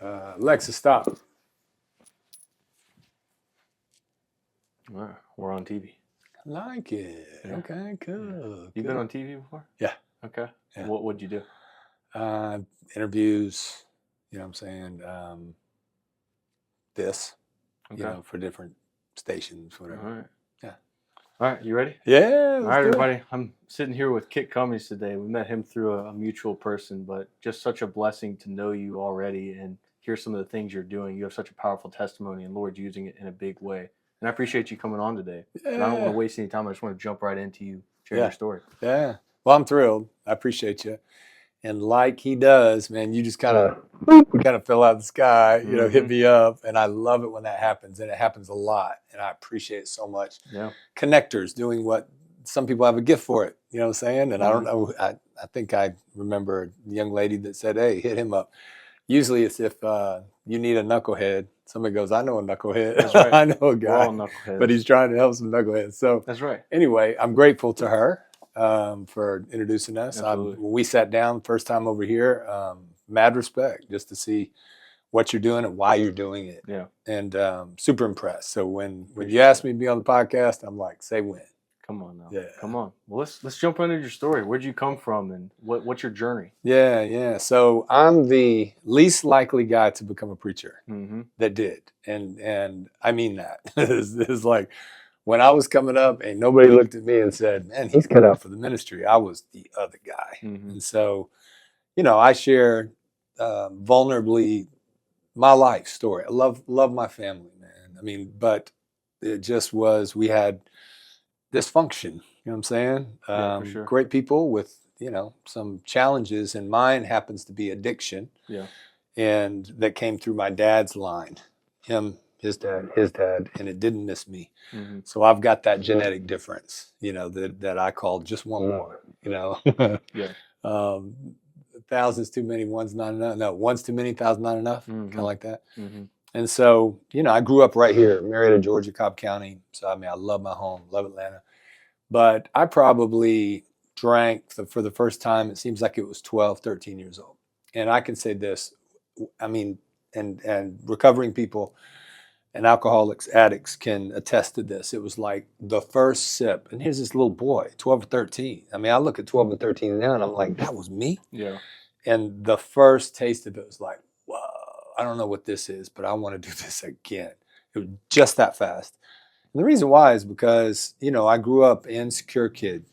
Alexa, stop. All right, we're on TV. Like it. Yeah. Okay, cool. You've been on TV before? Yeah. Okay. Yeah. What'd you do? Interviews, you know what I'm saying? Okay. For different stations, whatever. All right. Yeah. All right, you ready? Yeah. All right, everybody. I'm sitting here with Kit Cummings today. We met him through a mutual person, but just such a blessing to know you already and hear some of the things you're doing. You have such a powerful testimony, and Lord's using it in a big way. And I appreciate you coming on today. Yeah. And I don't want to waste any time. I just want to jump right into you sharing your story. Yeah. Well, I'm thrilled. I appreciate you. And like he does, man, you just kind of fell out of the sky, hit me up. And I love it when that happens. And it happens a lot. And I appreciate it so much. Yeah. Connectors doing what some people have a gift for it. You know what I'm saying? And I don't know. I think I remember a young lady that said, hey, hit him up. Usually it's if you need a knucklehead. Somebody goes, I know a knucklehead. That's right. I know a guy. We're all knuckleheads. But he's trying to help some knuckleheads. So that's right. Anyway, I'm grateful to her for introducing us. When we sat down first time over here, mad respect just to see what you're doing and why you're doing it. Yeah. And super impressed. So when you asked me to be on the podcast, I'm like, say when. Come on now. Yeah. Come on. Well, let's jump into your story. Where'd you come from and what's your journey? Yeah. So I'm the least likely guy to become a preacher that did. And I mean that. It's like when I was coming up and nobody looked at me and said, man, he's cut out for the ministry. I was the other guy. And so, I share vulnerably my life story. I love my family, man. I mean, but it just was, we had dysfunction, you know what I'm saying? Yeah, for sure. Great people with, some challenges, and mine happens to be addiction. Yeah. And that came through my dad's line, his dad, and it didn't miss me. So I've got that genetic difference, that I call just one more, Yeah. Thousands too many, one's not enough. No, one's too many, thousand not enough, kind of like that. Mm-hmm. And so, I grew up right here, Marietta, Georgia, Cobb County. So, I love my home, love Atlanta. But I probably drank for the first time, it seems like it was 12, 13 years old. And I can say this, and recovering people and alcoholics, addicts can attest to this. It was like the first sip. And here's this little boy, 12 or 13. I look at 12 and 13 now and I'm like, that was me? Yeah. And the first taste of it was like, whoa, I don't know what this is, but I want to do this again. It was just that fast. And the reason why is because, I grew up an insecure kid,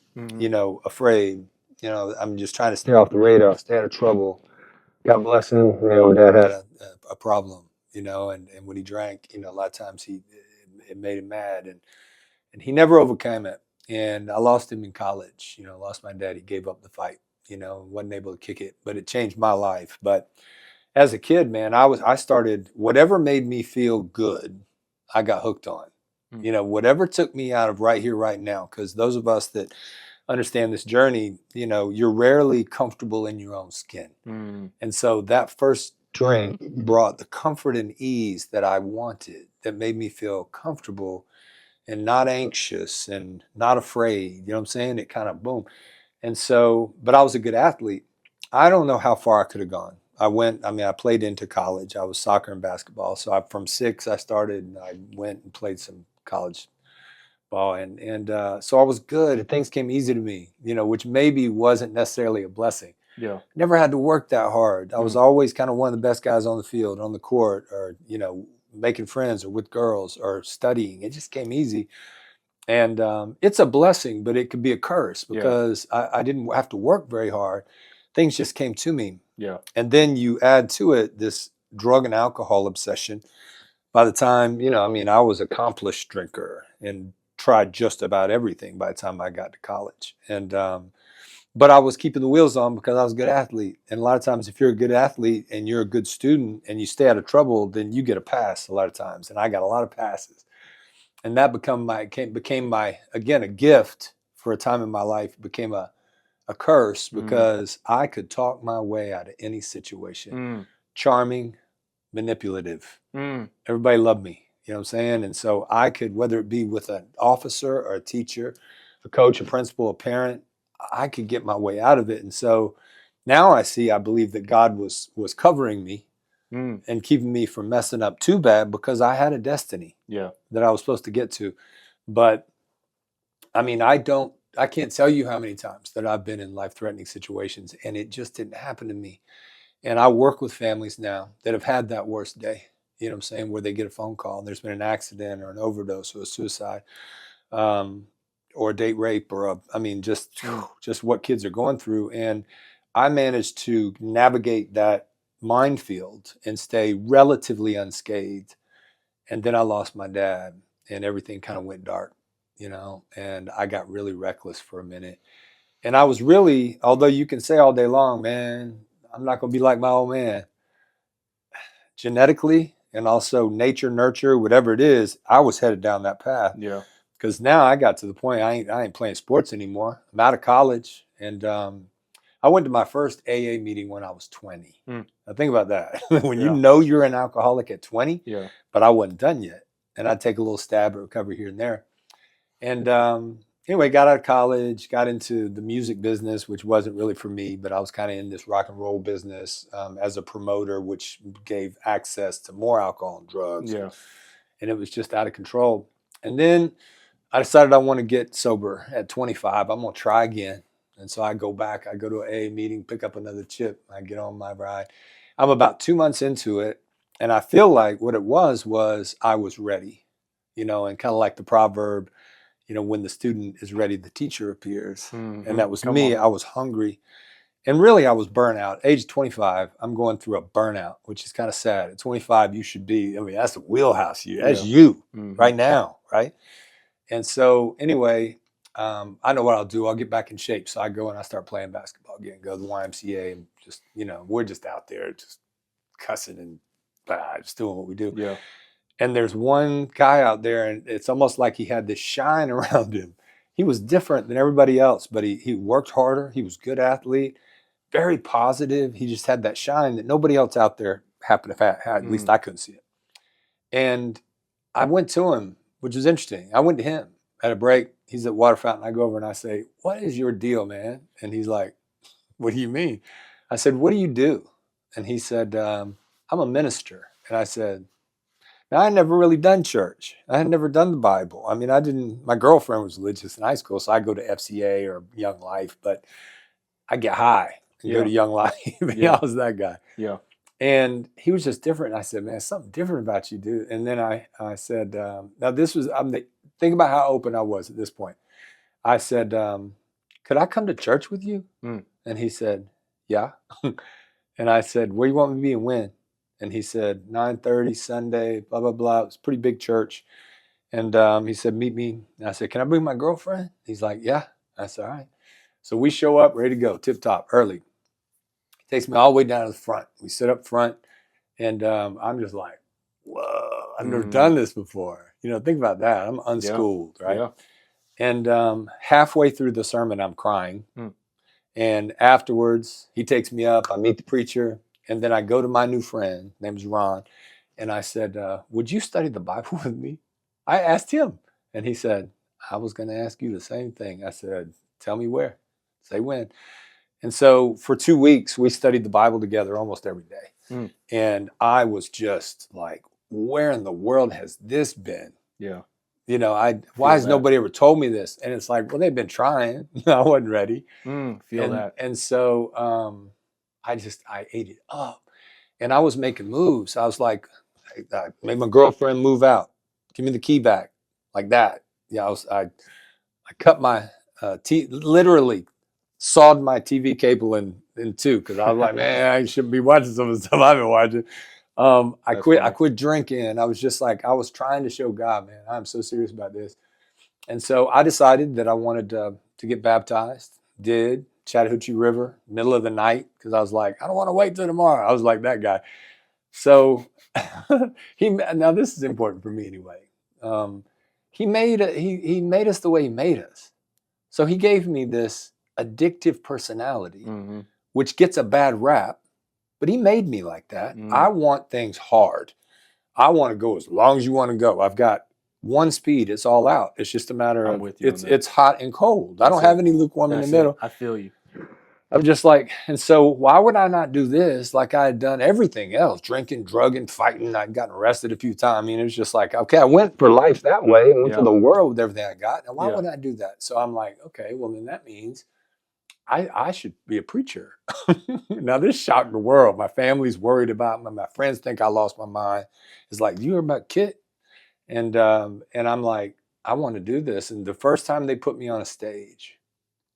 afraid, I'm just trying to stay off the radar, stay out of trouble. God bless him. Dad had a problem, and when he drank, a lot of times it made him mad, and he never overcame it. And I lost him in college, lost my dad. He gave up the fight, wasn't able to kick it, but it changed my life. But as a kid, man, I started, whatever made me feel good, I got hooked on. Whatever took me out of right here, right now, because those of us that understand this journey, you're rarely comfortable in your own skin. And so that first drink brought the comfort and ease that I wanted, that made me feel comfortable and not anxious and not afraid. You know what I'm saying? It kind of boom. And so, but I was a good athlete. I don't know how far I could have gone. I played into college. I was soccer and basketball. So from 6, I started and I went and played some college ball. And so I was good and things came easy to me, which maybe wasn't necessarily a blessing. Yeah. Never had to work that hard. I was always kind of one of the best guys on the field, on the court, or, making friends or with girls or studying. It just came easy. And it's a blessing, but it could be a curse because I didn't have to work very hard. Things just came to me. Yeah. And then you add to it this drug and alcohol obsession. By the time, I was an accomplished drinker and tried just about everything by the time I got to college. And but I was keeping the wheels on because I was a good athlete. And a lot of times if you're a good athlete and you're a good student and you stay out of trouble, then you get a pass a lot of times. And I got a lot of passes. And that became my again, a gift for a time in my life. It became a curse because I could talk my way out of any situation. Charming, manipulative. Everybody loved me. You know what I'm saying? And so I could, whether it be with an officer or a teacher, a coach, a principal, a parent, I could get my way out of it. And so now I believe that God was covering me and keeping me from messing up too bad, because I had a destiny that I was supposed to get to. But I mean, I can't tell you how many times that I've been in life-threatening situations and it just didn't happen to me. And I work with families now that have had that worst day, you know what I'm saying, where they get a phone call and there's been an accident or an overdose or a suicide, or a date rape, or just what kids are going through. And I managed to navigate that minefield and stay relatively unscathed. And then I lost my dad and everything kind of went dark, and I got really reckless for a minute. And I was really, although you can say all day long, man, I'm not going to be like my old man, genetically and also nature, nurture, whatever it is, I was headed down that path. Yeah. Because now I got to the point I ain't playing sports anymore. I'm out of college, and I went to my first AA meeting when I was 20. Now think about that. When you know you're an alcoholic at 20, but I wasn't done yet. And I'd take a little stab at recovery here and there. And anyway, got out of college, got into the music business, which wasn't really for me, but I was kind of in this rock and roll business as a promoter, which gave access to more alcohol and drugs. Yeah. And it was just out of control. And then I decided I want to get sober at 25. I'm going to try again. And so I go back, I go to an AA meeting, pick up another chip, I get on my ride. I'm about 2 months into it. And I feel like what it was I was ready, and kind of like the proverb, when the student is ready, the teacher appears. And that was me. I was hungry. And really, I was burnt out. Age 25, I'm going through a burnout, which is kind of sad. At 25, you should be, that's the wheelhouse year. That's you right now, right? And so anyway, I know what I'll do. I'll get back in shape. So I go and I start playing basketball again, go to the YMCA, and just, we're just out there just cussing and just doing what we do. Yeah. And there's one guy out there, and it's almost like he had this shine around him. He was different than everybody else, but he worked harder. He was a good athlete, very positive. He just had that shine that nobody else out there happened to have. At least I couldn't see it. And I went to him, which was interesting. I went to him at a break. He's at Water Fountain. I go over and I say, "What is your deal, man?" And he's like, "What do you mean?" I said, "What do you do?" And he said, "I'm a minister." And I said, "Now, I had never really done church. I had never done the Bible. My girlfriend was religious in high school, so I go to FCA or Young Life, but I get high and go to Young Life." I was that guy. Yeah. And he was just different. And I said, "Man, something different about you, dude." And then I said, now this was, think about how open I was at this point. I said, "Could I come to church with you?" And he said, "Yeah." And I said, "Where you want me to be and when?" And he said, 9:30 Sunday, blah, blah, blah. It was a pretty big church. And he said, "Meet me." And I said, "Can I bring my girlfriend?" He's like, "Yeah." I said, "All right." So we show up, ready to go, tip top, early. He takes me all the way down to the front. We sit up front, and I'm just like, whoa, I've never done this before. Think about that. I'm unschooled, right? Yeah. And halfway through the sermon, I'm crying. And afterwards, he takes me up. I meet the preacher. And then I go to my new friend, name's Ron, and I said, "Would you study the Bible with me?" I asked him. And he said, "I was going to ask you the same thing." I said, "Tell me where. Say when." And so for 2 weeks, we studied the Bible together almost every day. And I was just like, where in the world has this been? Yeah. Why has nobody ever told me this? And it's like, well, they've been trying. I wasn't ready. Feel that. And so I ate it up. And I was making moves. I was like, I made my girlfriend move out. Give me the key back. Like that. Yeah, I cut my literally sawed my TV cable in two, because I was like, man, I shouldn't be watching some of the stuff I've been watching. I quit drinking. I was just like, I was trying to show God, man, I'm so serious about this. And so I decided that I wanted to get baptized. Did. Chattahoochee River, middle of the night, because I was like, I don't want to wait till tomorrow. I was like that guy. So now this is important for me anyway. He made us the way he made us. So he gave me this addictive personality, which gets a bad rap, but he made me like that. I want things hard. I want to go as long as you want to go. I've got one speed. It's all out. It's just a matter of it's hot and cold. I don't have any lukewarm in the middle. I feel you. I'm just like, and so why would I not do this like I had done everything else? Drinking, drugging, fighting. I'd gotten arrested a few times. I mean, it was just like, okay, I went for life that way and went for Yeah. the world with everything I got. And why Yeah. would I do that? So I'm like, okay, well, then that means I should be a preacher. Now, this shocked the world. My family's worried about me. My friends think I lost my mind. It's like, you heard about Kit? And I'm like, I want to do this. And the first time they put me on a stage,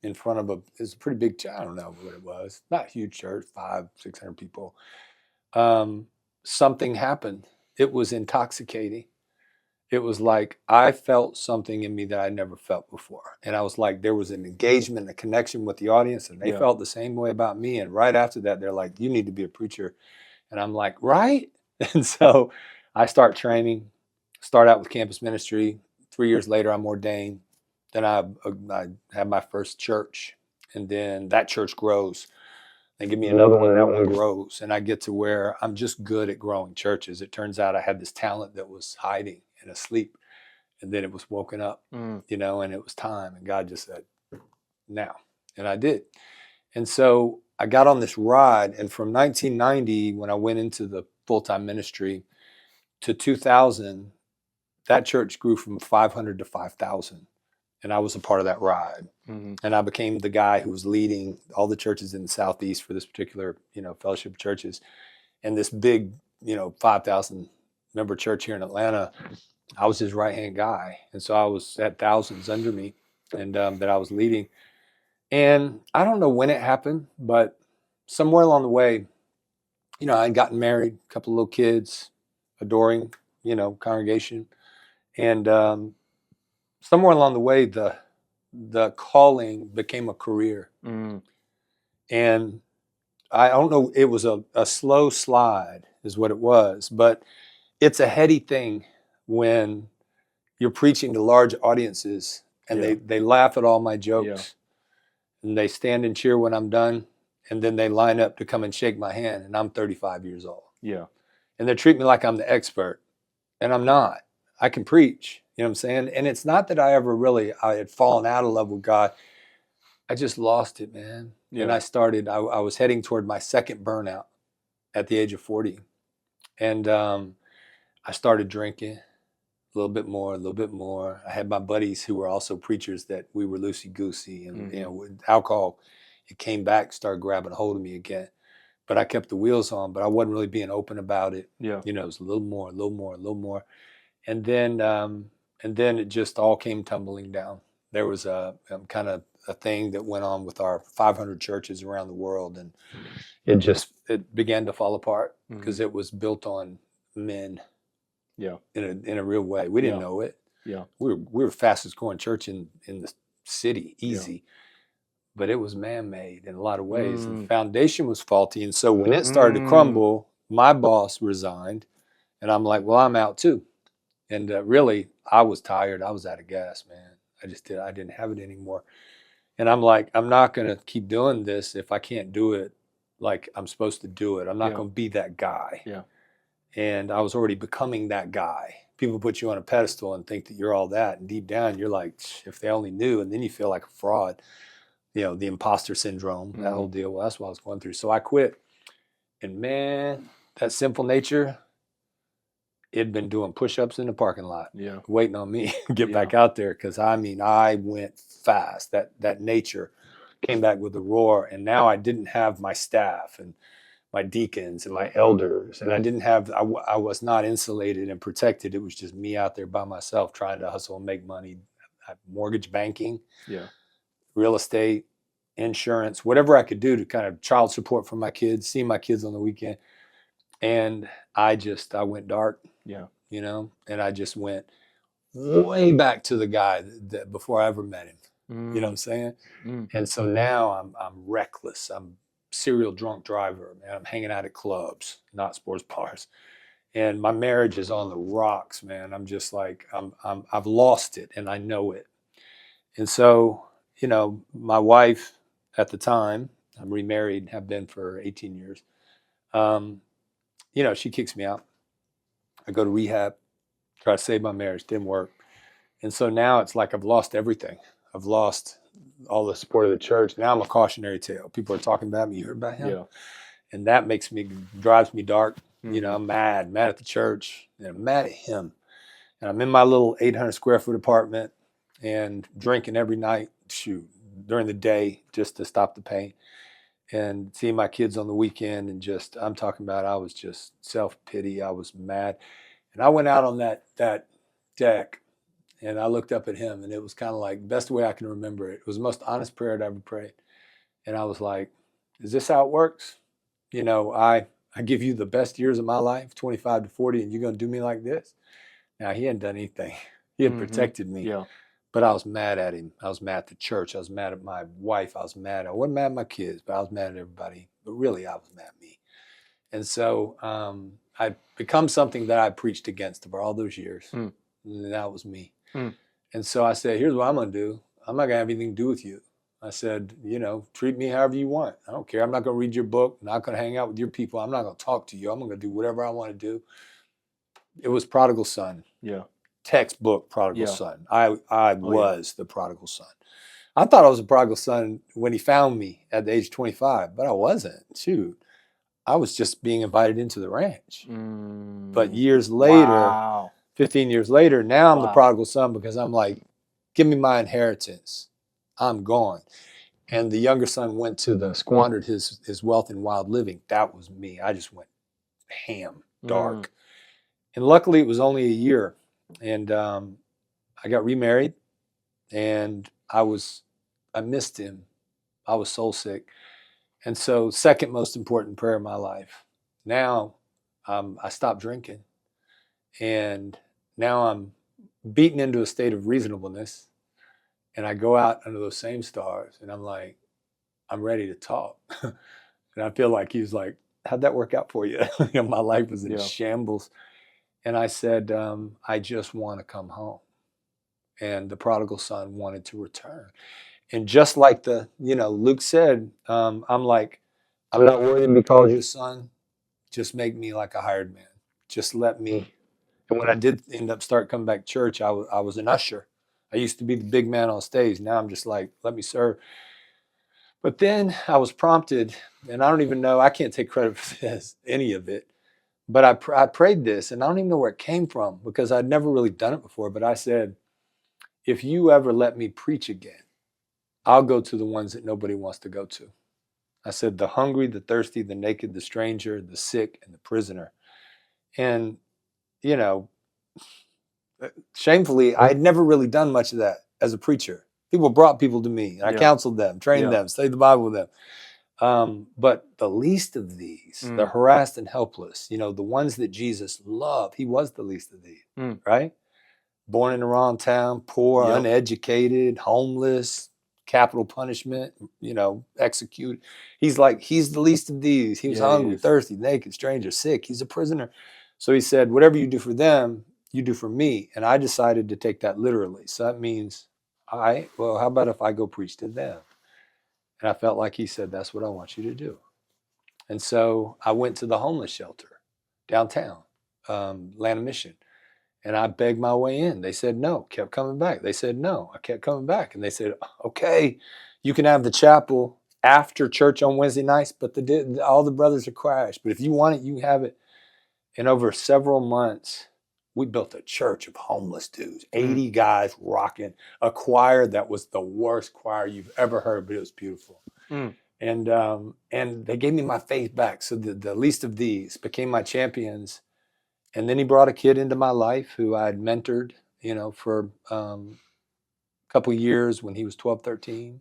in front of it's a pretty big church. I don't know what it was. Not a huge church, 500-600 people. Something happened. It was intoxicating. It was like I felt something in me that I never felt before. And I was like, there was an engagement, a connection with the audience, and they Yeah. felt the same way about me. And right after that, they're like, you need to be a preacher. And I'm like, right? And so I start training, start out with campus ministry. 3 years later, I'm ordained. Then I have my first church, and then that church grows. They give me another one, and that one grows. And I get to where I'm just good at growing churches. It turns out I had this talent that was hiding and asleep, and then it was woken up, Mm. and it was time. And God just said, now. And I did. And so I got on this ride, and from 1990, when I went into the full-time ministry, to 2000, that church grew from 500 to 5,000. And I was a part of that ride. Mm-hmm. And I became the guy who was leading all the churches in the Southeast for this particular, fellowship of churches. And this big, 5,000 member church here in Atlanta, I was his right-hand guy. And so I had thousands under me, and that I was leading. And I don't know when it happened, but somewhere along the way, I'd gotten married, a couple of little kids, adoring, congregation. And somewhere along the way, the calling became a career. Mm. And I don't know, it was a slow slide is what it was, but it's a heady thing when you're preaching to large audiences and Yeah. they laugh at all my Yeah. jokes and they stand and cheer when I'm done, and then they line up to come and shake my hand, and I'm 35 years old. Yeah. And they treat me like I'm the expert, and I'm not. I can preach, you know what I'm saying? And it's not that I had fallen out of love with God. I just lost it, man. Yeah. And I was heading toward my second burnout at the age of 40. And I started drinking a little bit more, a little bit more. I had my buddies who were also preachers that we were loosey-goosey. And, with alcohol, it came back, started grabbing a hold of me again. But I kept the wheels on, but I wasn't really being open about it. Yeah. It was a little more, a little more, a little more. And then it just all came tumbling down. There was a kind of a thing that went on with our 500 churches around the world, and it began to fall apart because it was built on men. Yeah. In a real way. We didn't know it. Yeah. We were fastest growing church in the city, easy. Yeah. But it was man-made in a lot of ways. And the foundation was faulty. And so when it started to Mm. crumble, my boss resigned, and I'm like, well, I'm out too. And really, I was tired. I was out of gas, man. I didn't have it anymore. And I'm like, I'm not going to keep doing this if I can't do it like I'm supposed to do it. I'm not going to be that guy. Yeah. And I was already becoming that guy. People put you on a pedestal and think that you're all that. And deep down, you're like, if they only knew. And then you feel like a fraud, the imposter syndrome, that whole deal. Well, that's what I was going through. So I quit. And man, that sinful nature, it'd been doing push-ups in the parking lot, waiting on me to get back out there. Because I went fast. That nature came back with a roar, and now I didn't have my staff and my deacons and my elders, and I was not insulated and protected. It was just me out there by myself trying to hustle and make money. Mortgage banking, real estate, insurance, whatever I could do to kind of child support for my kids, see my kids on the weekend. And I went dark, and I just went way back to the guy that before I ever met him. You know what I'm saying? And so now I'm reckless. I'm serial drunk driver, man. I'm hanging out at clubs, not sports bars. And my marriage is on the rocks, man. I'm just like, I've lost it, and I know it. And so, my wife at the time, I'm remarried, have been for 18 years. She kicks me out. I go to rehab, try to save my marriage, didn't work. And so now it's like I've lost everything. I've lost all the support of the church. Now I'm a cautionary tale. People are talking about me. You heard about him? Yeah. And that drives me dark. Mm-hmm. I'm mad at the church, and I'm mad at him. And I'm in my little 800 square foot apartment and drinking every night, during the day, just to stop the pain. And seeing my kids on the weekend, and I'm talking about, I was just self-pity. I was mad. And I went out on that deck, and I looked up at him, and it was kind of like, best way I can remember it. It was the most honest prayer I'd ever prayed. And I was like, is this how it works? I give you the best years of my life, 25 to 40, and you're going to do me like this? Now, he hadn't done anything. He had protected me. Yeah. But I was mad at him. I was mad at the church. I was mad at my wife. I wasn't mad at my kids, but I was mad at everybody. But really, I was mad at me. And so I'd become something that I preached against for all those years. And that was me. And so I said, here's what I'm going to do. I'm not going to have anything to do with you. I said, treat me however you want. I don't care. I'm not going to read your book. I'm not going to hang out with your people. I'm not going to talk to you. I'm going to do whatever I want to do. It was prodigal son. Yeah. Textbook prodigal son. I was the prodigal son. I thought I was a prodigal son when he found me at the age of 25, but I wasn't. Shoot. I was just being invited into the ranch. But years later, 15 years later, now I'm the prodigal son, because I'm like, give me my inheritance. I'm gone. And the younger son squandered his wealth in wild living. That was me. I just went ham, dark. And luckily it was only a year. And I got remarried, and I missed him. I was soul sick. And so, second most important prayer in my life. Now I stopped drinking, and now I'm beaten into a state of reasonableness. And I go out under those same stars, and I'm like, I'm ready to talk. And I feel like he was like, how'd that work out for you? My life was in shambles. And I said, I just want to come home. And the prodigal son wanted to return. And just like Luke said, I'm like, I'm not worthy to be called your son. Just make me like a hired man. Just let me. And when I did end up start coming back to church, I was an usher. I used to be the big man on stage. Now I'm just like, let me serve. But then I was prompted, and I don't even know, I can't take credit for this, any of it. But I prayed this, and I don't even know where it came from, because I'd never really done it before. But I said, if you ever let me preach again, I'll go to the ones that nobody wants to go to. I said, the hungry, the thirsty, the naked, the stranger, the sick, and the prisoner. And, shamefully, I had never really done much of that as a preacher. People brought people to me, and I counseled them, trained them, studied the Bible with them. But the least of these, the harassed and helpless, the ones that Jesus loved, he was the least of these, right? Born in the wrong town, poor, uneducated, homeless, capital punishment, executed. He's the least of these. He was hungry, thirsty, naked, stranger, sick. He's a prisoner. So he said, whatever you do for them, you do for me. And I decided to take that literally. So that means, how about if I go preach to them? And I felt like he said, that's what I want you to do. And so I went to the homeless shelter downtown, Land of Mission. And I begged my way in. They said no, kept coming back. They said no, I kept coming back. And they said, okay, you can have the chapel after church on Wednesday nights, but all the brothers are crashed. But if you want it, you can have it. And over several months, we built a church of homeless dudes, 80 guys rocking, a choir that was the worst choir you've ever heard, but it was beautiful. And they gave me my faith back. So the least of these became my champions. And then he brought a kid into my life who I had mentored, for a couple of years when he was 12, 13,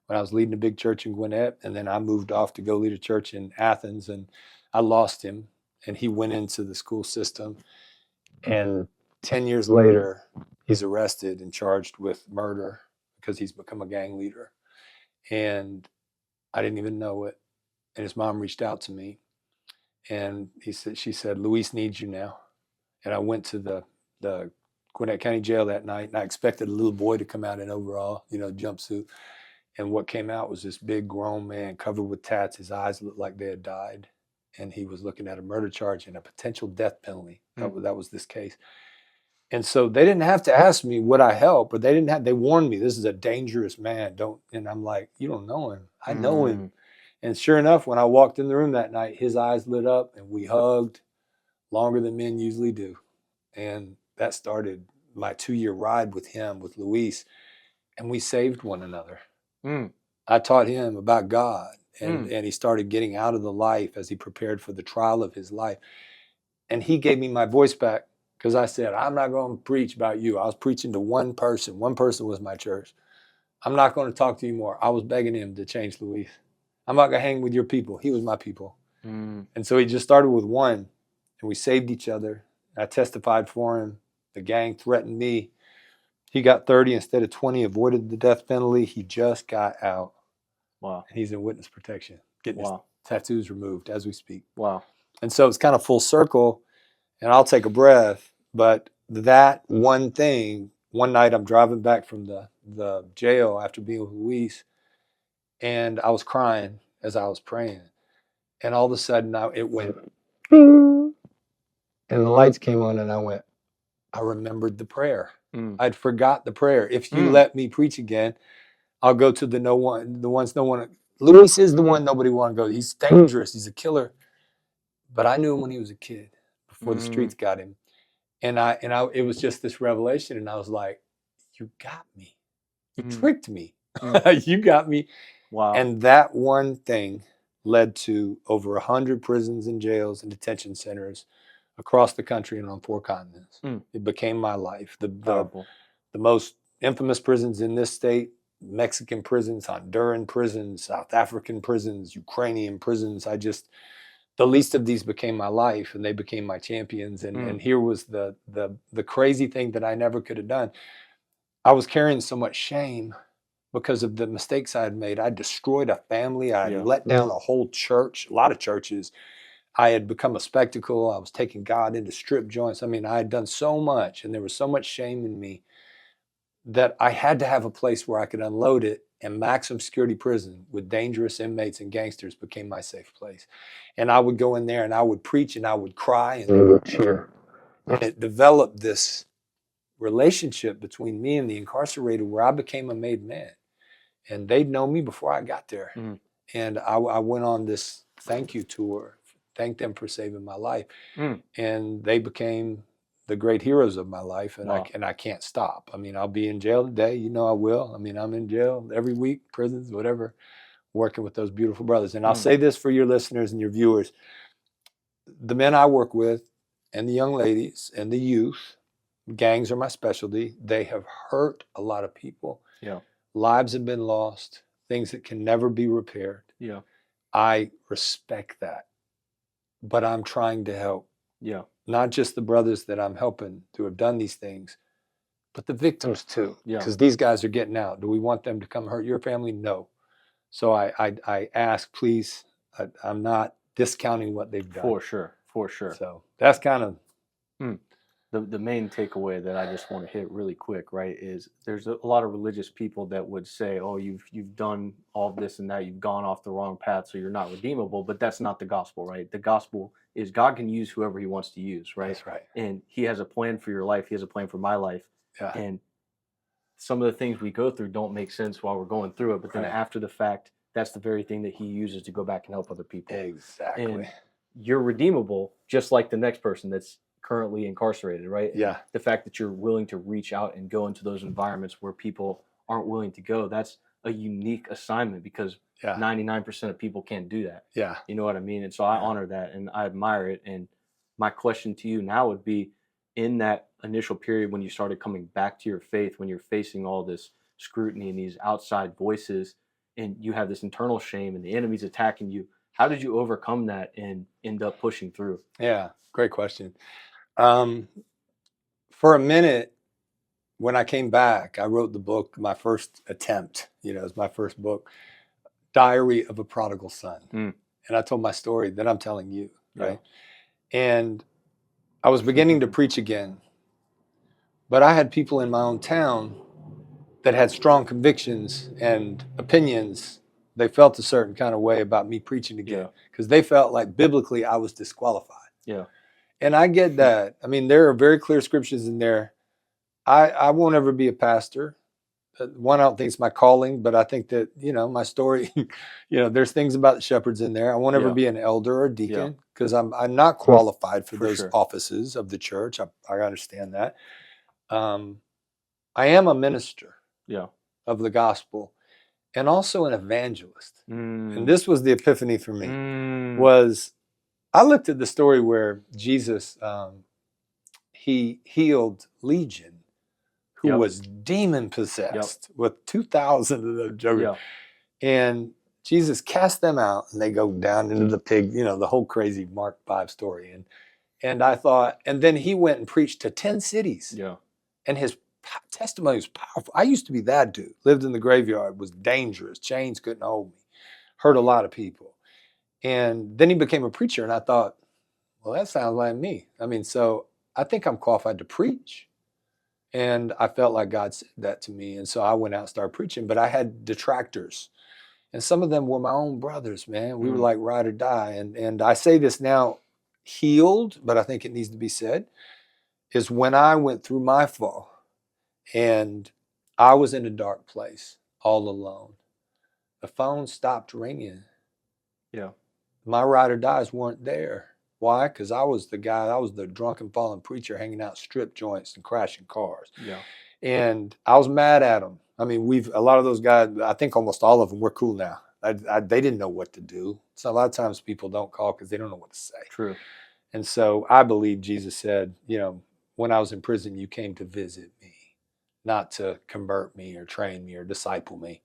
when I was leading a big church in Gwinnett. And then I moved off to go lead a church in Athens, and I lost him, and he went into the school system. And 10 years later, he's arrested and charged with murder because he's become a gang leader. And I didn't even know it. And his mom reached out to me, and she said, Luis needs you now. And I went to the Gwinnett County Jail that night, and I expected a little boy to come out in overall, jumpsuit. And what came out was this big grown man covered with tats. His eyes looked like they had died. And he was looking at a murder charge and a potential death penalty. That was this case. And so they didn't have to ask me would I help, but they warned me this is a dangerous man. Don't. And I'm like, you don't know him. I know him. And sure enough, when I walked in the room that night, his eyes lit up and we hugged longer than men usually do. And that started my 2-year ride with him, with Luis, and we saved one another. I taught him about God, and he started getting out of the life as he prepared for the trial of his life. And he gave me my voice back because I said, I'm not going to preach about you. I was preaching to one person. One person was my church. I'm not going to talk to you more. I was begging him to change Luis. I'm not going to hang with your people. He was my people. And so he just started with one, and we saved each other. I testified for him. The gang threatened me. He got 30 instead of 20, avoided the death penalty. He just got out. Wow. And he's in witness protection, getting his Wow. tattoos removed as we speak. Wow. And so it's kind of full circle, and I'll take a breath. But that one thing, one night I'm driving back from the jail after being with Luis, and I was crying as I was praying. And all of a sudden it went, and the lights came on, and I remembered the prayer. I'd forgot the prayer. If you let me preach again, I'll go to the ones no one. Luis is the one nobody want to go. He's dangerous. He's a killer. But I knew him when he was a kid, before the streets got him. And it was just this revelation, and I was like, you got me. You tricked me. You got me. Wow. And that one thing led to over 100 prisons and jails and detention centers across the country and on 4 continents. It became my life. The most infamous prisons in this state, Mexican prisons, Honduran prisons, South African prisons, Ukrainian prisons. The least of these became my life, and they became my champions. And here was the crazy thing that I never could have done. I was carrying so much shame because of the mistakes I had made. I destroyed a family. I let down a whole church, a lot of churches. I had become a spectacle. I was taking God into strip joints. I mean, I had done so much, and there was so much shame in me that I had to have a place where I could unload it. And maximum security prison with dangerous inmates and gangsters became my safe place. And I would go in there and I would preach and I would cry and they would cheer. And it developed this relationship between me and the incarcerated where I became a made man. And they'd know me before I got there. And I went on this thank you tour, thanked them for saving my life. And they became the great heroes of my life, and I can't stop. I mean, I'll be in jail today. You know I will. I mean, I'm in jail every week, prisons, whatever, working with those beautiful brothers. And I'll say this for your listeners and your viewers. The men I work with and the young ladies and the youth, gangs are my specialty. They have hurt a lot of people. Lives have been lost, things that can never be repaired. I respect that, but I'm trying to help. Not just the brothers that I'm helping to have done these things, but the victims too. Because these guys are getting out. Do we want them to come hurt your family? No. So I ask, please, I'm not discounting what they've done. For sure. So that's kind of the main takeaway that I just want to hit really quick, right, is there's a lot of religious people that would say, oh, you've done all this and that, you've gone off the wrong path, so you're not redeemable. But that's not the gospel, right? The gospel is God can use whoever he wants to use, right? That's right. And he has a plan for your life. He has a plan for my life. And some of the things we go through don't make sense while we're going through it. But then after the fact, that's the very thing that he uses to go back and help other people. Exactly. And you're redeemable, just like the next person that's currently incarcerated, right? And the fact that you're willing to reach out and go into those environments where people aren't willing to go, that's a unique assignment because 99% of people can't do that. You know what I mean? And so I honor that and I admire it. And my question to you now would be, in that initial period when you started coming back to your faith, when you're facing all this scrutiny and these outside voices, and you have this internal shame and the enemy's attacking you, how did you overcome that and end up pushing through? Yeah, great question. For a minute, when I came back, I wrote the book, my first attempt, it was my first book, Diary of a Prodigal Son. And I told my story that I'm telling you, right? And I was beginning to preach again, but I had people in my own town that had strong convictions and opinions. They felt a certain kind of way about me preaching again because they felt like biblically I was disqualified. And I get that. I mean, there are very clear scriptures in there I won't ever be a pastor. One, I don't think it's my calling, but I think that, my story, there's things about the shepherds in there. I won't ever Yeah. be an elder or Yeah. deacon because I'm not qualified for For those sure. offices of the church. I understand that. Um, I am a minister Yeah. of the gospel and also an evangelist. And Mm. this was the epiphany for me, Mm. was I looked at the story where Jesus, he healed Legion, who Yep. was demon Yep. possessed with 2,000 of them jokers. Yeah. And Jesus cast them out and they go down into the pig, the whole crazy Mark 5 story. And I thought, and then he went and preached to 10 cities. Yeah. And his testimony was powerful. I used to be that dude, lived in the graveyard, was dangerous. Chains couldn't hold me, hurt a lot of people. And then he became a preacher. And I thought, well, that sounds like me. I mean, so I think I'm qualified to preach. And I felt like God said that to me. And so I went out and started preaching, but I had detractors. And some of them were my own brothers, man. We were like ride or die. And I say this now, healed, but I think it needs to be said, is when I went through my fall and I was in a dark place, all alone. The phone stopped ringing. Yeah. My ride or dies weren't there. Why? Because I was the drunken fallen preacher hanging out strip joints and crashing cars. Yeah. And I was mad at them. I mean, a lot of those guys, I think almost all of them, we're cool now. They didn't know what to do. So a lot of times people don't call because they don't know what to say. True. And so I believe Jesus said, when I was in prison, you came to visit me, not to convert me or train me or disciple me.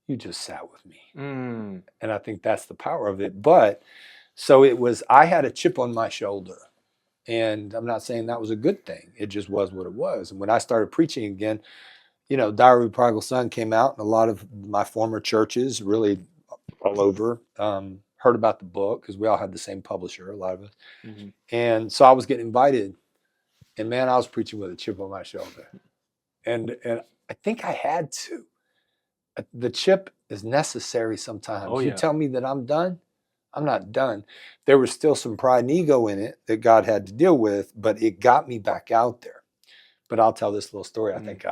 You just sat with me. Mm. And I think that's the power of it. But so I had a chip on my shoulder. And I'm not saying that was a good thing. It just was what it was. And when I started preaching again, Diary of a Prodigal Son came out, and a lot of my former churches, really all over, heard about the book because we all had the same publisher, a lot of us. Mm-hmm. And so I was getting invited. And man, I was preaching with a chip on my shoulder. And I think I had to. The chip is necessary sometimes. Oh, You yeah. tell me that I'm done, I'm not done. There was still some pride and ego in it that God had to deal with, but it got me back out there. But I'll tell this little story. I think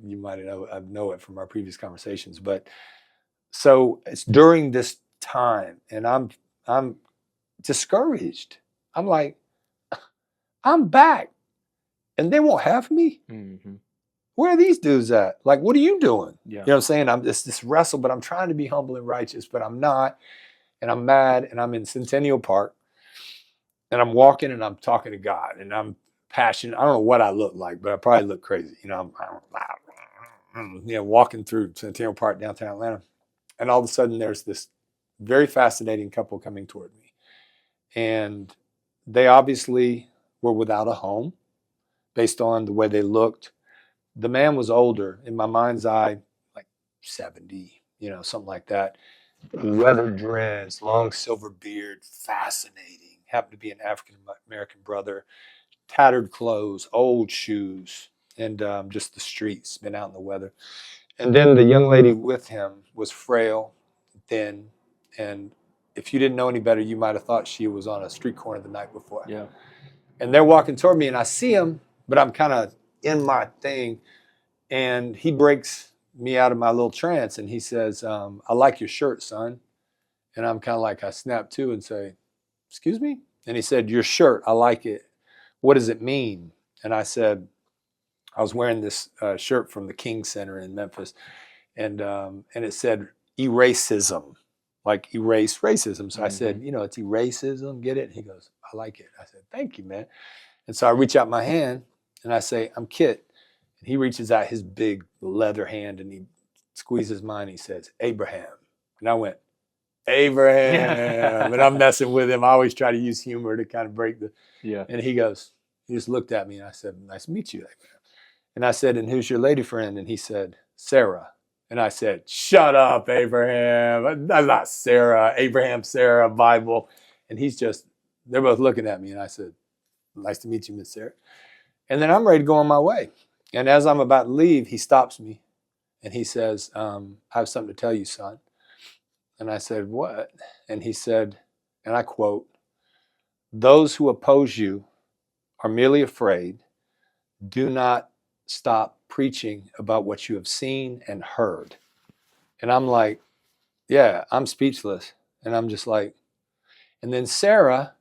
you might know it from our previous conversations. But so it's during this time, and I'm discouraged. I'm like, I'm back, and they won't have me. Mm-hmm. Where are these dudes at? Like, what are you doing? Yeah. You know what I'm saying? I'm this wrestle, but I'm trying to be humble and righteous, but I'm not. And I'm mad, and I'm in Centennial Park, and I'm walking, and I'm talking to God, and I'm passionate. I don't know what I look like, but I probably look crazy. I'm walking through Centennial Park, downtown Atlanta, and all of a sudden there's this very fascinating couple coming toward me, and they obviously were without a home based on the way they looked. The man was older, in my mind's eye, like 70, something like that. Leather dreads, long silver beard, fascinating. Happened to be an African American brother. Tattered clothes, old shoes, and just the streets, been out in the weather. And then the young lady with him was frail, thin, and if you didn't know any better, you might have thought she was on a street corner the night before. Yeah. And they're walking toward me, and I see him, but I'm kind of in my thing. And he breaks me out of my little trance, and he says, I like your shirt, son. And I'm kind of like, I snap to and say, excuse me? And he said, your shirt, I like it. What does it mean? And I said, I was wearing this shirt from the King Center in Memphis, and it said eracism, like erase racism. So I said, it's eracism, get it? And he goes, I like it. I said, thank you, man. And so I reach out my hand, and I say, I'm Kit. And he reaches out his big leather hand, and he squeezes mine. He says, Abraham. And I went, Abraham. And I'm messing with him. I always try to use humor to kind of break the. Yeah. And he just looked at me, and I said, nice to meet you, Abraham. And I said, and who's your lady friend? And he said, Sarah. And I said, shut up, Abraham. I'm not Sarah. Abraham, Sarah, Bible. And they're both looking at me. And I said, nice to meet you, Miss Sarah. And then I'm ready to go on my way. And as I'm about to leave, he stops me. And he says, I have something to tell you, son. And I said, what? And he said, and I quote, those who oppose you are merely afraid do not stop preaching about what you have seen and heard. And I'm like, yeah, I'm speechless. And I'm just like, and then Sarah,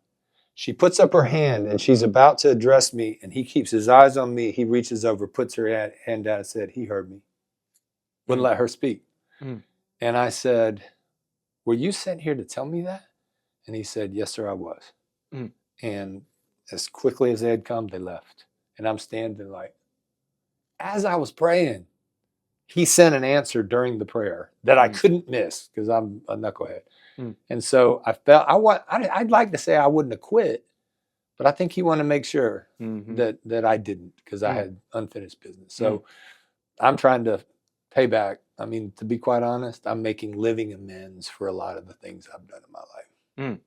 she puts up her hand and she's about to address me, and he keeps his eyes on me. He reaches over, puts her hand down and said, he heard me. Wouldn't let her speak. Mm. And I said, were you sent here to tell me that? And he said, yes, sir, I was. Mm. And as quickly as they had come, they left. And I'm standing like, as I was praying, he sent an answer during the prayer that I couldn't miss because I'm a knucklehead. Mm. And so I felt I'd like to say I wouldn't have quit, but I think he wanted to make sure that I didn't, because I had unfinished business. So I'm trying to pay back. I mean, to be quite honest, I'm making living amends for a lot of the things I've done in my life.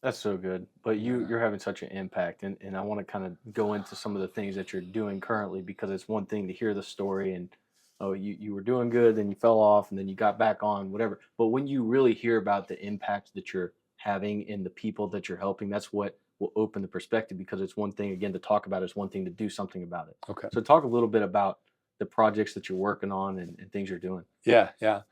That's so good. But you're having such an impact, and I want to kind of go into some of the things that you're doing currently, because it's one thing to hear the story and, oh, you were doing good, then you fell off, and then you got back on, whatever. But when you really hear about the impact that you're having in the people that you're helping, that's what will open the perspective, because it's one thing, again, to talk about it, it's one thing to do something about it. Okay. So talk a little bit about the projects that you're working on and things you're doing. Yeah.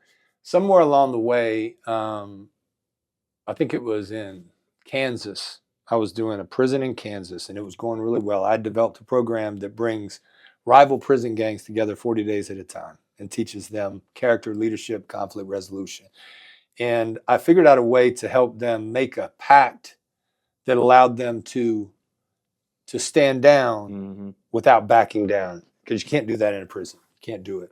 Somewhere along the way, I think it was in Kansas. I was doing a prison in Kansas, and it was going really well. I developed a program that brings rival prison gangs together 40 days at a time and teaches them character, leadership, conflict resolution. And I figured out a way to help them make a pact that allowed them to stand down without backing down, because you can't do that in a prison. You can't do it.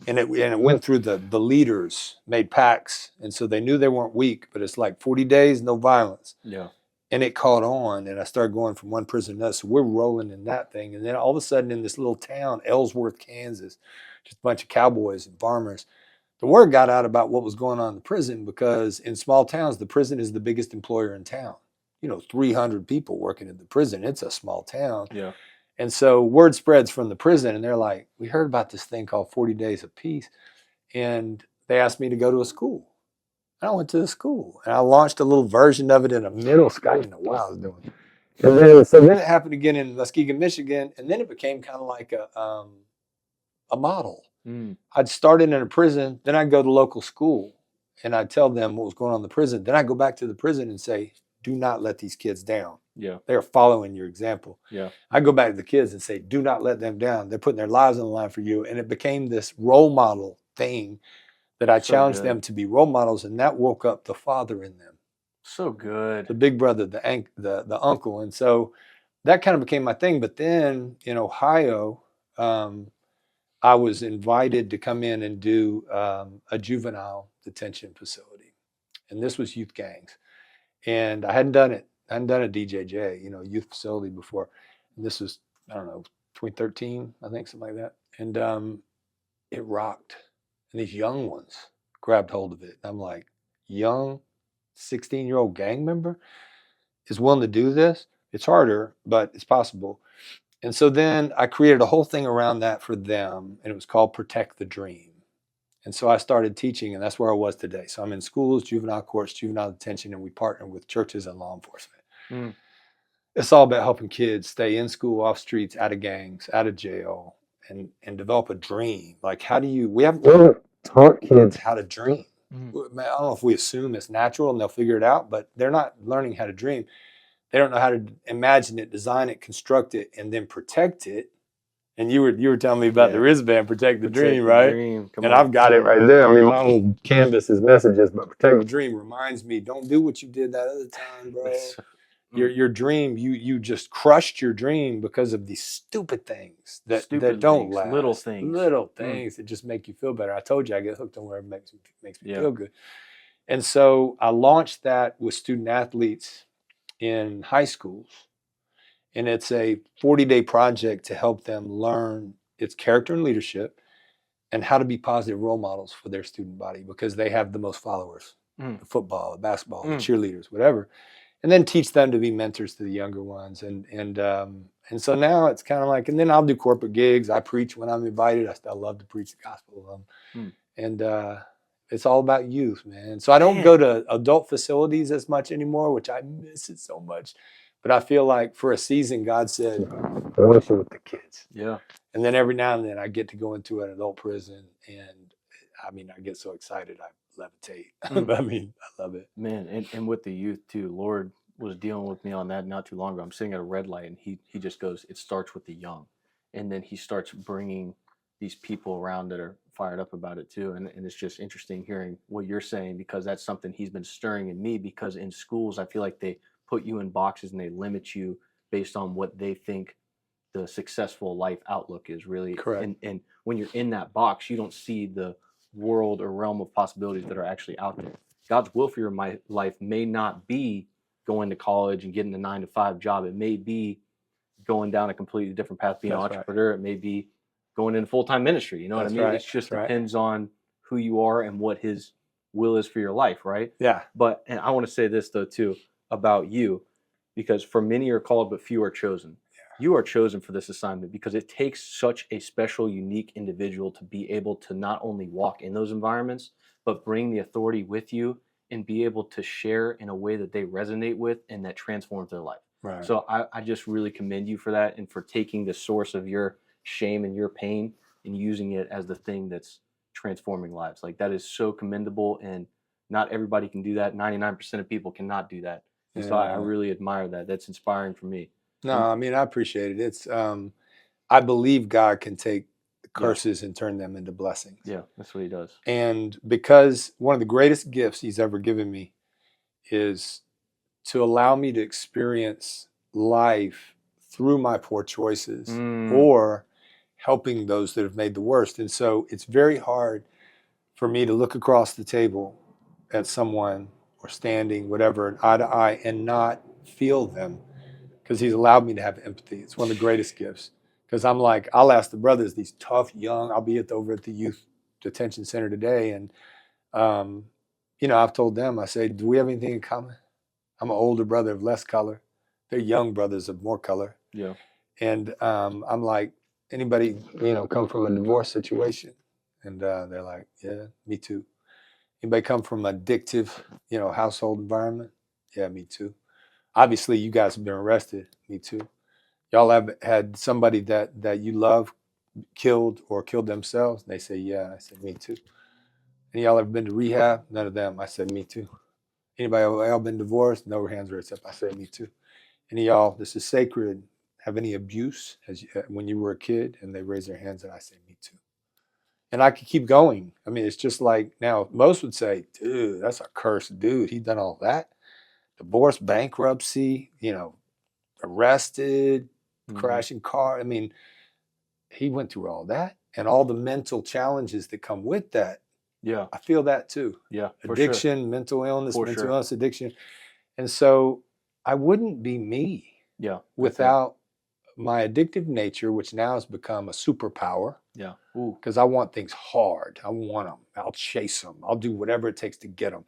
And it went through the leaders made pacts, and so they knew they weren't weak, but it's like 40 days, no violence. Yeah. And it caught on, and I started going from one prison to another. So we're rolling in that thing. And then all of a sudden, in this little town, Ellsworth, Kansas, just a bunch of cowboys and farmers, the word got out about what was going on in the prison, because in small towns, the prison is the biggest employer in town. 300 people working in the prison. It's a small town. Yeah. And so word spreads from the prison, and they're like, we heard about this thing called 40 Days of Peace. And they asked me to go to a school. And I went to the school, and I launched a little version of it in a middle school. I didn't know what I was doing. And then it happened again in Muskegon, Michigan, and then it became kind of like a model. I'd started in a prison, then I'd go to local school, and I'd tell them what was going on in the prison. Then I'd go back to the prison and say, do not let these kids down. Yeah. They're following your example. Yeah. I go back to the kids and say, do not let them down. They're putting their lives on the line for you. And it became this role model thing that I challenged them to be role models, and that woke up the father in them. So good. The big brother, the uncle. And so that kind of became my thing. But then in Ohio, I was invited to come in and do a juvenile detention facility. And this was youth gangs. And I hadn't done it. I hadn't done a DJJ, youth facility before. And this was, I don't know, 2013, I think, something like that. And it rocked. And these young ones grabbed hold of it. And I'm like, young 16-year-old gang member is willing to do this? It's harder, but it's possible. And so then I created a whole thing around that for them, and it was called Protect the Dream. And so I started teaching, and that's where I was today. So I'm in schools, juvenile courts, juvenile detention, and we partner with churches and law enforcement. It's all about helping kids stay in school, off streets, out of gangs, out of jail, and develop a dream. Like, we haven't taught kids how to dream. I don't know if we assume it's natural and they'll figure it out, but they're not learning how to dream. They don't know how to imagine it, design it, construct it, and then protect it. And you were telling me about the wristband, protect the dream, right? And I've got it right there. I mean, my whole canvas is messages, but protect the dream reminds me, don't do what you did that other time, bro. Your dream, you just crushed your dream because of these stupid things that don't last. Little things that just make you feel better. I told you I get hooked on whatever makes me feel good. And so I launched that with student athletes in high schools. And it's a 40-day project to help them learn its character and leadership and how to be positive role models for their student body, because they have the most followers, the football, the basketball, the cheerleaders, whatever. And then teach them to be mentors to the younger ones. And so now it's kind of like, and then I'll do corporate gigs. I preach when I'm invited. I still love to preach the gospel. And it's all about youth, man. So I don't go to adult facilities as much anymore, which I miss it so much. But I feel like for a season, God said, working with the kids. Yeah. And then every now and then I get to go into an adult prison, and I mean, I get so excited I levitate. I mean, I love it. Man, and with the youth too, Lord was dealing with me on that not too long ago. I'm sitting at a red light, and he just goes, it starts with the young. And then he starts bringing these people around that are fired up about it too. And it's just interesting hearing what you're saying, because that's something he's been stirring in me, because in schools, I feel like they put you in boxes and they limit you based on what they think the successful life outlook is really. Correct. And when you're in that box, you don't see the world or realm of possibilities that are actually out there. God's will for your life may not be going to college and getting a 9-to-5 job. It may be going down a completely different path, being an entrepreneur. Right. It may be going into full-time ministry. You know what I mean? Right. It just depends on who you are and what his will is for your life, right? Yeah. But, and I want to say this though too about you, because for many are called, but few are chosen. You are chosen for this assignment because it takes such a special, unique individual to be able to not only walk in those environments, but bring the authority with you and be able to share in a way that they resonate with and that transforms their life. Right. So I just really commend you for that, and for taking the source of your shame and your pain and using it as the thing that's transforming lives. Like, that is so commendable, and not everybody can do that. 99% of people cannot do that. And so I really admire that. That's inspiring for me. No, I mean, I appreciate it. It's, I believe God can take curses and turn them into blessings. Yeah, that's what he does. And because one of the greatest gifts he's ever given me is to allow me to experience life through my poor choices or helping those that have made the worst. And so it's very hard for me to look across the table at someone or standing, whatever, eye to eye, and not feel them, because he's allowed me to have empathy. It's one of the greatest gifts. Because I'm like, I'll ask the brothers, these tough, young, I'll be over at the youth detention center today. And, you know, I've told them, I say, do we have anything in common? I'm an older brother of less color. They're young brothers of more color. Yeah. And I'm like, anybody, you know, come from a divorce situation? And they're like, yeah, me too. Anybody come from addictive, you know, household environment? Yeah, me too. Obviously, you guys have been arrested. Me too. Y'all have had somebody that you love killed or killed themselves? And they say, yeah. I said, me too. Any y'all ever been to rehab? None of them. I said, me too. Anybody y'all been divorced? No hands raised up. I said, me too. Any y'all, this is sacred, have any abuse when you were a kid? And they raise their hands, and I say, me too. And I could keep going. I mean, it's just like, now most would say, dude, that's a cursed dude. He done all that. Divorce, bankruptcy, you know, arrested, crashing car. I mean, he went through all that and all the mental challenges that come with that. Yeah. I feel that too. Yeah. Addiction, mental illness, mental illness, addiction. And so I wouldn't be me without my addictive nature, which now has become a superpower. Yeah. Because I want things hard. I want them. I'll chase them. I'll do whatever it takes to get them.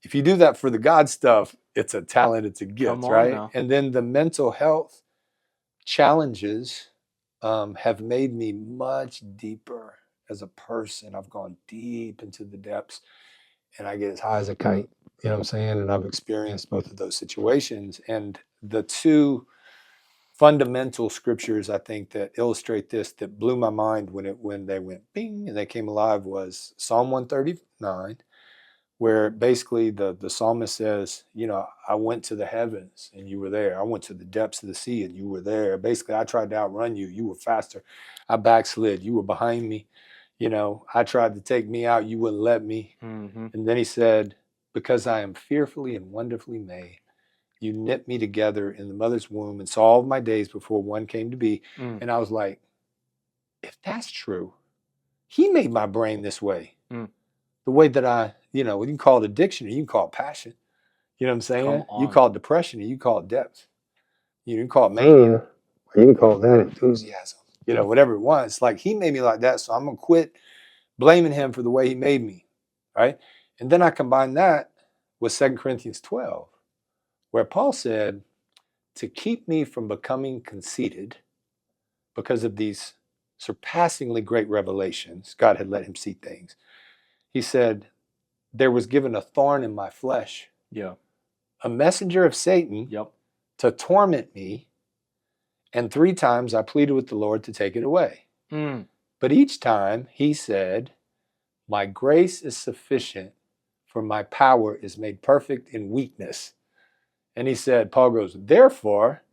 If you do that for the God stuff, it's a talent, it's a gift, right? Now. And then the mental health challenges have made me much deeper as a person. I've gone deep into the depths, and I get as high as a kite, you know what I'm saying? And I've experienced both of those situations. And the two fundamental scriptures, I think, that illustrate this, that blew my mind when they went bing and they came alive, was Psalm 139, where basically the psalmist says, you know, I went to the heavens and you were there. I went to the depths of the sea and you were there. Basically, I tried to outrun you. You were faster. I backslid. You were behind me. You know, I tried to take me out. You wouldn't let me. And then he said, because I am fearfully and wonderfully made, you knit me together in the mother's womb and saw all of my days before one came to be. And I was like, if that's true, he made my brain this way. The way that I, you know, you can call it addiction or you can call it passion. You know what I'm saying? You call it depression or you call it depth. You can call it mania or you can call that enthusiasm. You know, whatever it was. Like, he made me like that, so I'm going to quit blaming him for the way he made me, right? And then I combine that with 2 Corinthians 12, where Paul said, to keep me from becoming conceited because of these surpassingly great revelations, God had let him see things. He said, there was given a thorn in my flesh, a messenger of Satan to torment me And 3 times I pleaded with the Lord to take it away. But each time he said, my grace is sufficient, for my power is made perfect in weakness. And he said, Paul goes, therefore,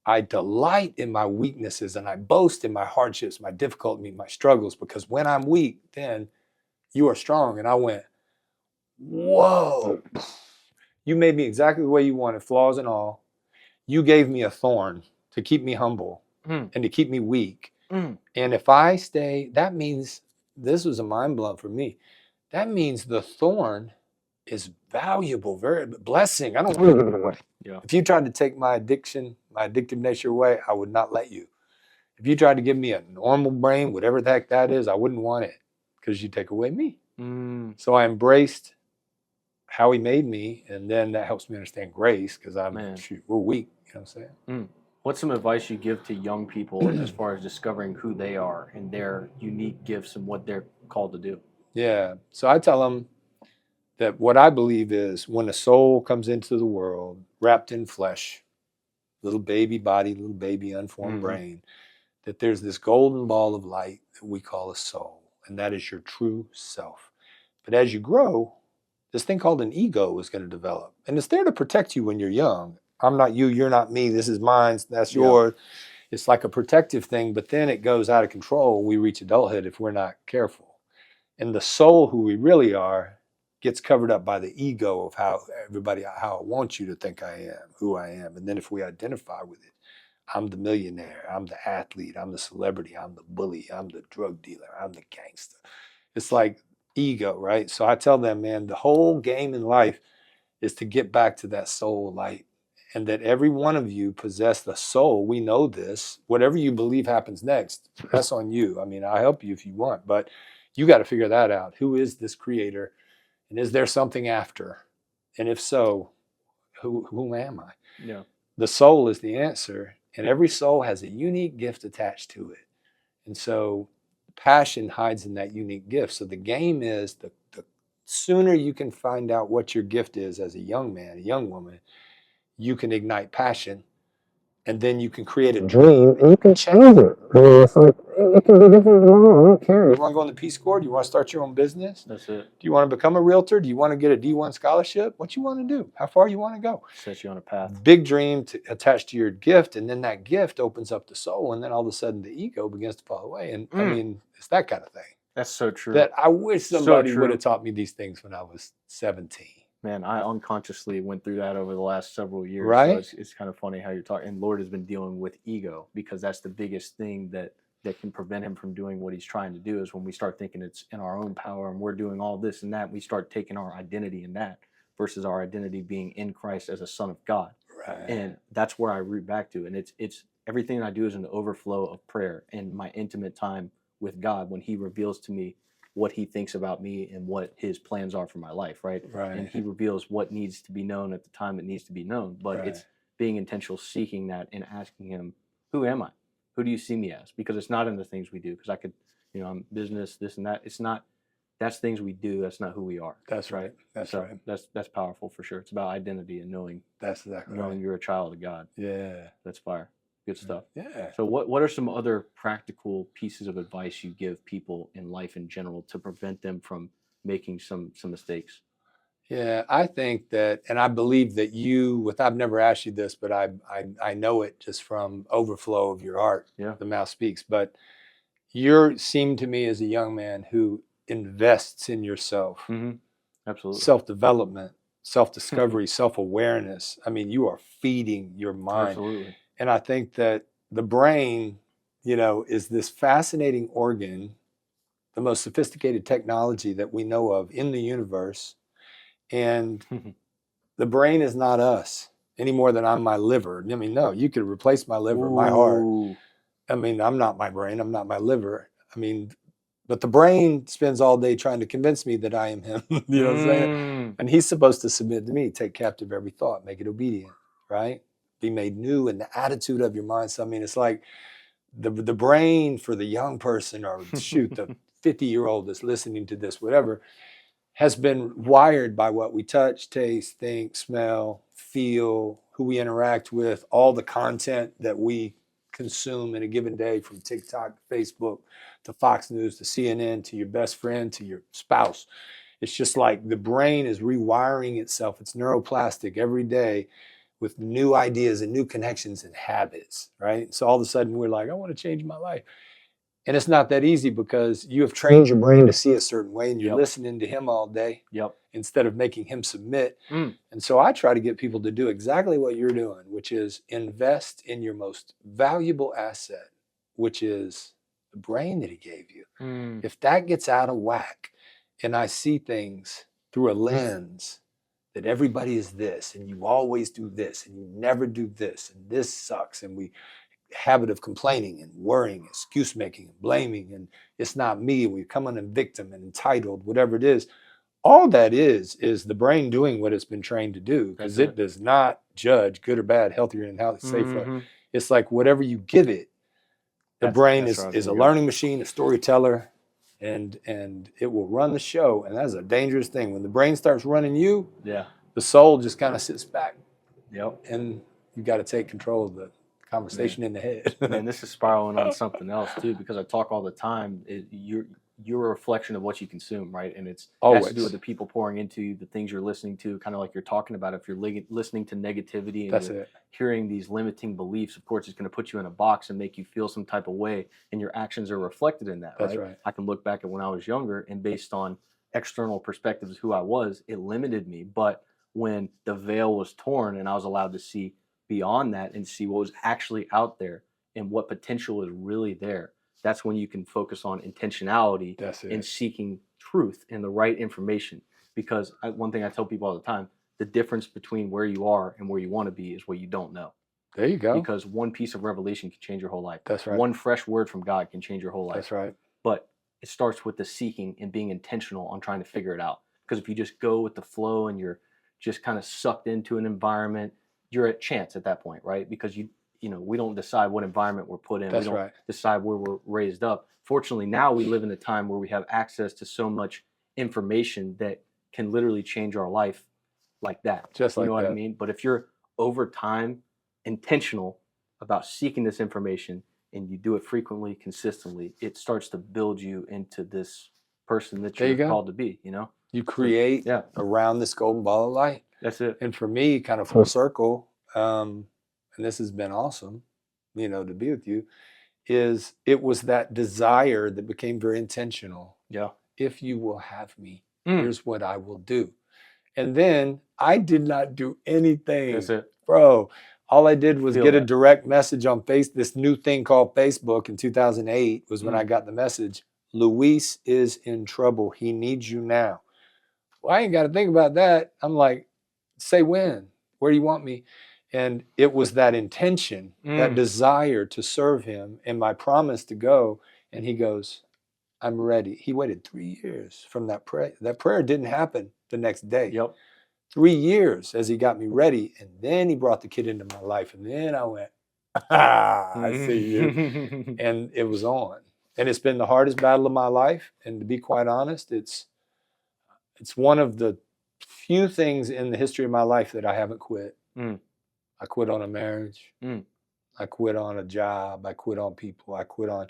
I delight in my weaknesses and I boast in my hardships, my difficulties, my struggles, because when I'm weak, then you are strong. And I went, whoa, you made me exactly the way you wanted, flaws and all. You gave me a thorn to keep me humble and to keep me weak. And if I stay, that means, this was a mind blow for me. That means the thorn is valuable, very blessing. I don't want to give it away. Yeah. If you tried to take my addiction, my addictive nature away, I would not let you. If you tried to give me a normal brain, whatever the heck that is, I wouldn't want it because you take away me. So I embraced how he made me, and then that helps me understand grace because we're weak. You know what I'm saying? What's some advice you give to young people as far as discovering who they are and their unique gifts and what they're called to do? Yeah. So I tell them that what I believe is when a soul comes into the world wrapped in flesh, little baby body, little baby unformed brain, that there's this golden ball of light that we call a soul, and that is your true self. But as you grow, this thing called an ego is going to develop, and it's there to protect you when you're young. I'm not you, you're not me, this is mine, that's yours. It's like a protective thing, but then it goes out of control. We reach adulthood if we're not careful. And the soul, who we really are, gets covered up by the ego of how I want you to think I am, who I am. And then if we identify with it, I'm the millionaire, I'm the athlete, I'm the celebrity, I'm the bully, I'm the drug dealer, I'm the gangster. It's like ego, right? So I tell them, man, the whole game in life is to get back to that soul light, and that every one of you possess the soul. We know this. Whatever you believe happens next, that's on you. I mean, I'll help you if you want, but you got to figure that out. Who is this creator? And is there something after? And if so, who am I? Yeah. The soul is the answer, and every soul has a unique gift attached to it. And so passion hides in that unique gift. So the game is the sooner you can find out what your gift is as a young man, a young woman, you can ignite passion, and then you can create a dream and you can change it. I mean, it's like, it can be different tomorrow. I don't care. You want to go in the Peace Corps? Do you want to start your own business? That's it. Do you want to become a realtor? Do you want to get a D1 scholarship? What you want to do? How far you want to go? Set you on a path. Big dream attached to your gift, and then that gift opens up the soul, and then all of a sudden the ego begins to fall away. And I mean, it's that kind of thing. That's so true. That I wish somebody would have taught me these things when I was 17. Man, I unconsciously went through that over the last several years. Right. So it's kind of funny how you're talking. And Lord has been dealing with ego, because that's the biggest thing that can prevent him from doing what he's trying to do, is when we start thinking it's in our own power and we're doing all this and that, we start taking our identity in that versus our identity being in Christ as a son of God. Right. And that's where I root back to. And it's everything I do is an overflow of prayer and my intimate time with God when he reveals to me what he thinks about me and what his plans are for my life, right? And he reveals what needs to be known at the time it needs to be known. But it's being intentional, seeking that, and asking him, who am I? Who do you see me as? Because it's not in the things we do. Because I could, I'm business, this and that. It's not, that's things we do. That's not who we are. That's right. That's right. That's powerful for sure. It's about identity and knowing. That's exactly knowing you're a child of God. Yeah. That's fire. Good stuff. Yeah. So what are some other practical pieces of advice you give people in life in general to prevent them from making some mistakes? Yeah, I think that, and I believe that I've never asked you this, but I know it just from overflow of your heart. Yeah. The mouth speaks. But you seem to me as a young man who invests in yourself. Mm-hmm. Absolutely. Self-development, self-discovery, self-awareness. I mean, you are feeding your mind. Absolutely. And I think that the brain, is this fascinating organ, the most sophisticated technology that we know of in the universe. And the brain is not us any more than I'm my liver. I mean, no, you could replace my liver, my heart. I mean, I'm not my brain. I'm not my liver. I mean, but the brain spends all day trying to convince me that I am him. You know what I'm saying? And he's supposed to submit to me, take captive every thought, make it obedient, right? Be made new in the attitude of your mind. So, I mean, it's like the brain for the young person, or shoot, the 50-year-old that's listening to this, whatever, has been wired by what we touch, taste, think, smell, feel, who we interact with, all the content that we consume in a given day, from TikTok, Facebook, to Fox News, to CNN, to your best friend, to your spouse. It's just like the brain is rewiring itself. It's neuroplastic every day with new ideas and new connections and habits, right? So all of a sudden we're like, I want to change my life. And it's not that easy because you have trained your brain to see a certain way and you're listening to him all day instead of making him submit. And so I try to get people to do exactly what you're doing, which is invest in your most valuable asset, which is the brain that he gave you. If that gets out of whack and I see things through a lens that everybody is this and you always do this and you never do this and this sucks, and we habit of complaining and worrying, excuse making and blaming, and it's not me, we come on a victim and entitled, whatever it is, all that is the brain doing what it's been trained to do, because it does not judge good or bad, healthier and healthy, safer. It's like whatever you give it, the brain is a learning machine, a storyteller, and it will run the show. And that's a dangerous thing. When the brain starts running you, the soul just kind of sits back. And you got to take control of the conversation in the head. Man, this is spiraling on something else too, because I talk all the time. You're a reflection of what you consume, right? And it's has to do with the people pouring into you, the things you're listening to, kind of like you're talking about. If you're listening to negativity and you're hearing these limiting beliefs, of course, it's going to put you in a box and make you feel some type of way, and your actions are reflected in that, right? That's right. I can look back at when I was younger, and based on external perspectives of who I was, it limited me. But when the veil was torn and I was allowed to see beyond that and see what was actually out there and what potential is really there, that's when you can focus on intentionality and seeking truth and the right information. Because one thing I tell people all the time, the difference between where you are and where you want to be is what you don't know. There you go. Because one piece of revelation can change your whole life. That's right. One fresh word from God can change your whole life. That's right. But it starts with the seeking and being intentional on trying to figure it out. Because if you just go with the flow and you're just kind of sucked into an environment, you're at chance at that point, right? Because we don't decide what environment we're put in. That's we don't right. decide where we're raised up. Fortunately, now we live in a time where we have access to so much information that can literally change our life like that. Just like you know that. what I mean? But if you're over time intentional about seeking this information and you do it frequently, consistently, it starts to build you into this person that you're called to be, You create around this golden ball of light. That's it. And for me, kind of full circle, and this has been awesome, to be with you, is it was that desire that became very intentional. Yeah. If you will have me, here's what I will do. And then I did not do anything. That's it. Bro, all I did was get a direct message on this new thing called Facebook in 2008 was when I got the message, Luis is in trouble. He needs you now. Well, I ain't got to think about that. I'm like, say when, where do you want me? And it was that intention, that desire to serve him and my promise to go. And he goes, I'm ready. He waited 3 years from that prayer. That prayer didn't happen the next day. 3 years as he got me ready. And then he brought the kid into my life. And then I went, I see you. And it was on. And it's been the hardest battle of my life. And to be quite honest, it's one of the few things in the history of my life that I haven't quit. I quit on a marriage. I quit on a job. I quit on people. I quit on,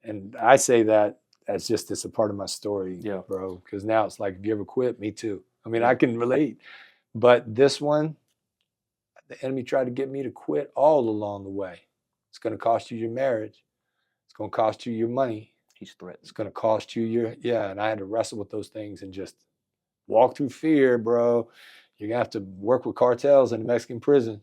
and I say that as just as a part of my story, bro. Because now it's like, if you ever quit, me too. I mean, I can relate. But this one, the enemy tried to get me to quit all along the way. It's going to cost you your marriage. It's going to cost you your money. He's threatened. It's going to cost you and I had to wrestle with those things and just walk through fear, bro. You're going to have to work with cartels in a Mexican prison.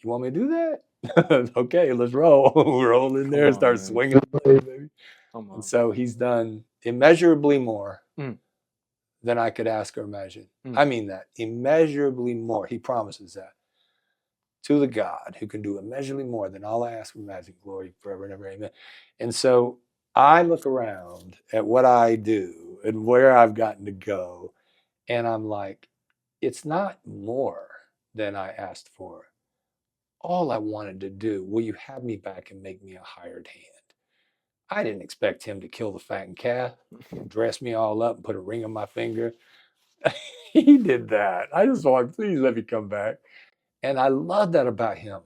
You want me to do that? Okay, let's roll. Roll in there and start swinging. Baby. And so he's done immeasurably more than I could ask or imagine. I mean that. Immeasurably more. He promises that. To the God who can do immeasurably more than all I ask or imagine. Glory forever and ever. Amen. And so I look around at what I do and where I've gotten to go. And I'm like, it's not more than I asked for. All I wanted to do, will you have me back and make me a hired hand? I didn't expect him to kill the fattened calf, dress me all up and put a ring on my finger. He did that. I just want, please let me come back. And I love that about him.